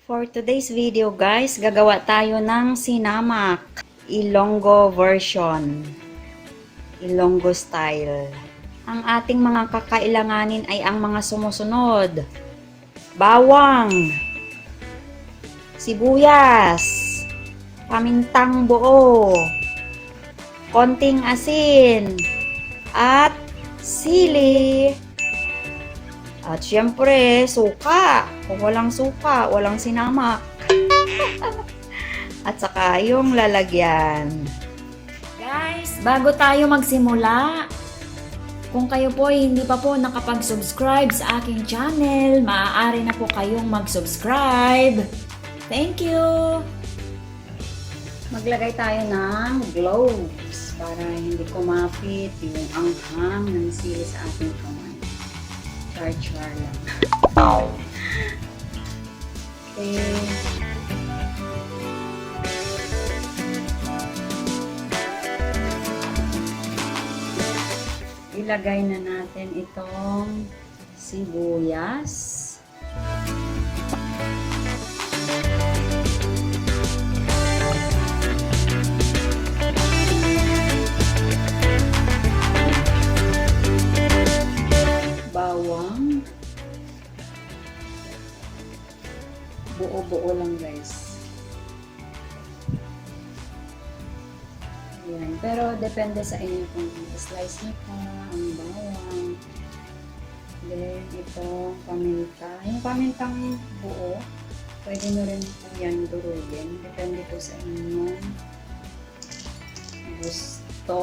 For today's video guys, gagawa tayo ng sinamak. Ilonggo version. Ilonggo style. Ang ating mga kakailanganin ay ang mga sumusunod. Bawang. Sibuyas. Pamintang buo. Konting asin. At sili. At syempre, suka. Kung walang suka, walang sinamak. At saka yung lalagyan. Guys, bago tayo magsimula, kung kayo po ay hindi pa po nakapag-subscribe sa aking channel, maaari na po kayong mag-subscribe. Thank you! Maglagay tayo ng gloves para hindi kumapit yung anghang ng sili sa ating kamay. Char-char lang. Okay. Ilagay na natin itong sibuyas. Bawang. Buo-buo lang guys. Ayan. Pero depende sa inyo kung slice nyo pa ang bawang. Then ito, paminta. Yung pamintang buo, pwede nyo rin po yan durugin. Depende po sa inyong gusto.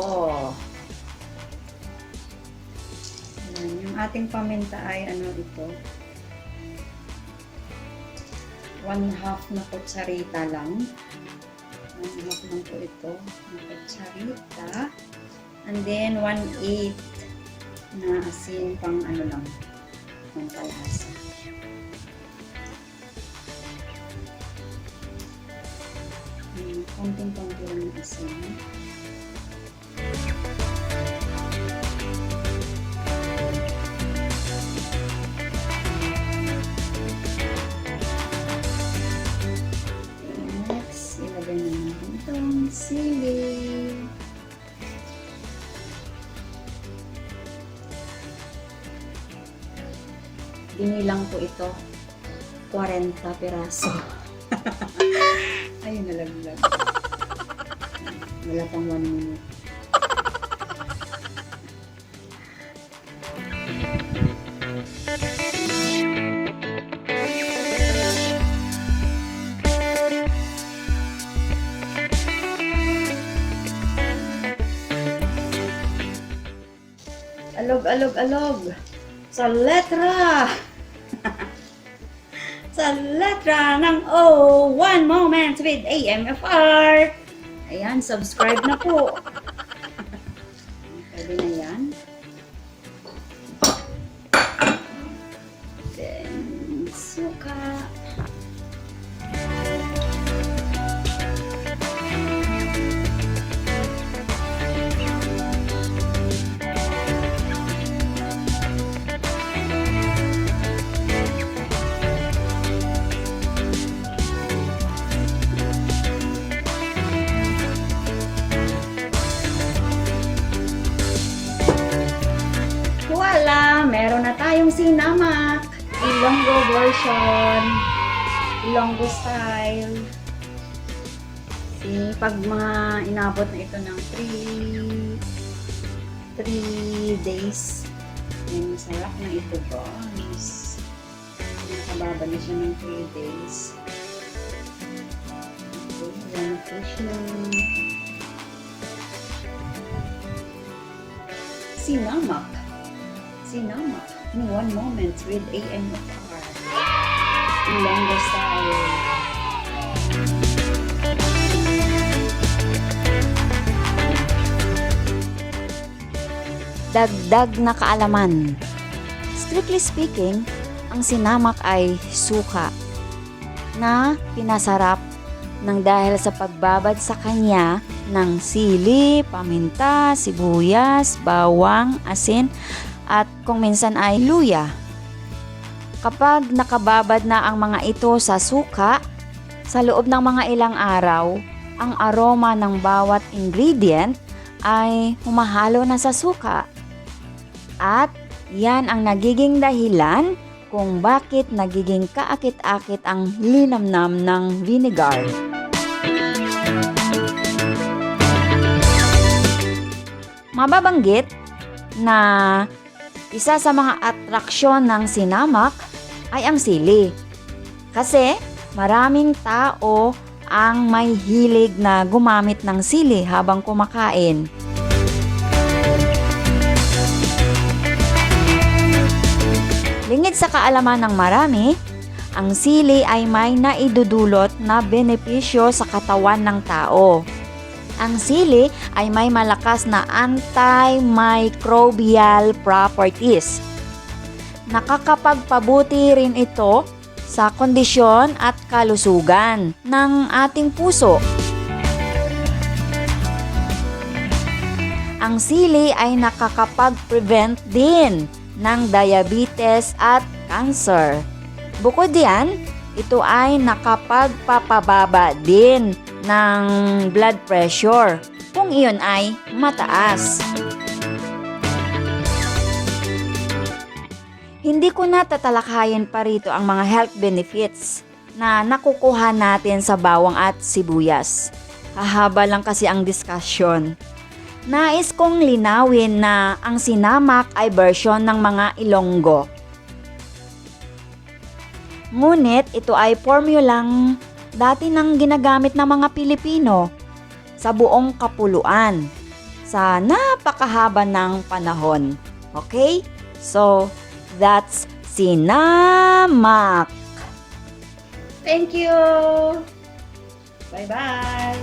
Ayan. Yung ating paminta ay ano ito? 1/2 na kutsarita lang. 1/2 lang po ito. Na kutsarita. And then 1/8 na asin pang ano lang. Pang palasa. Konting-konti lang ng asin. Sili. Binilang po ito 40 piraso. Ayun, nalaglag. Wala pang 1 minute. Alog. Sa letra. Sa letra ng O, 1 moment with AMFR. Ayan, subscribe na po. Pwede na yan. Then, suka. Wala, meron na tayong sinamak. Ilonggo version. Ilonggo style. Pag mga inabot na ito ng 3 days, yung sarap na ito guys. Nakababa na siya ng 3 days. Okay, yan po siya. Sinamak. Sinamak in 1 moment with AMFR. Ilonggo-Style. Dagdag na kaalaman. Strictly speaking, ang sinamak ay suka na pinasarap ng dahil sa pagbabad sa kanya ng sili, paminta, sibuyas, bawang, asin, at kung minsan ay luya. Kapag nakababad na ang mga ito sa suka, sa loob ng mga ilang araw, ang aroma ng bawat ingredient ay humahalo na sa suka. At yan ang nagiging dahilan kung bakit nagiging kaakit-akit ang linamnam ng vinegar. Mababanggit na isa sa mga atraksyon ng sinamak ay ang sili. Kasi maraming tao ang may hilig na gumamit ng sili habang kumakain. Lingid sa kaalaman ng marami, ang sili ay may naidudulot na benepisyo sa katawan ng tao. Ang sili ay may malakas na antimicrobial properties. Nakakapagpabuti rin ito sa kondisyon at kalusugan ng ating puso. Ang sili ay nakakapag-prevent din ng diabetes at cancer. Bukod diyan, ito ay nakapagpapababa din ng blood pressure kung iyon ay mataas. Hindi ko na tatalakayin pa rito ang mga health benefits na nakukuha natin sa bawang at sibuyas. Hahaba lang kasi ang discussion. Nais kong linawin na ang sinamak ay version ng mga Ilonggo. Ngunit ito ay formulang dati nang ginagamit ng mga Pilipino sa buong kapuluan sa napakahaba ng panahon. Okay? So, that's sinamak. Thank you! Bye-bye!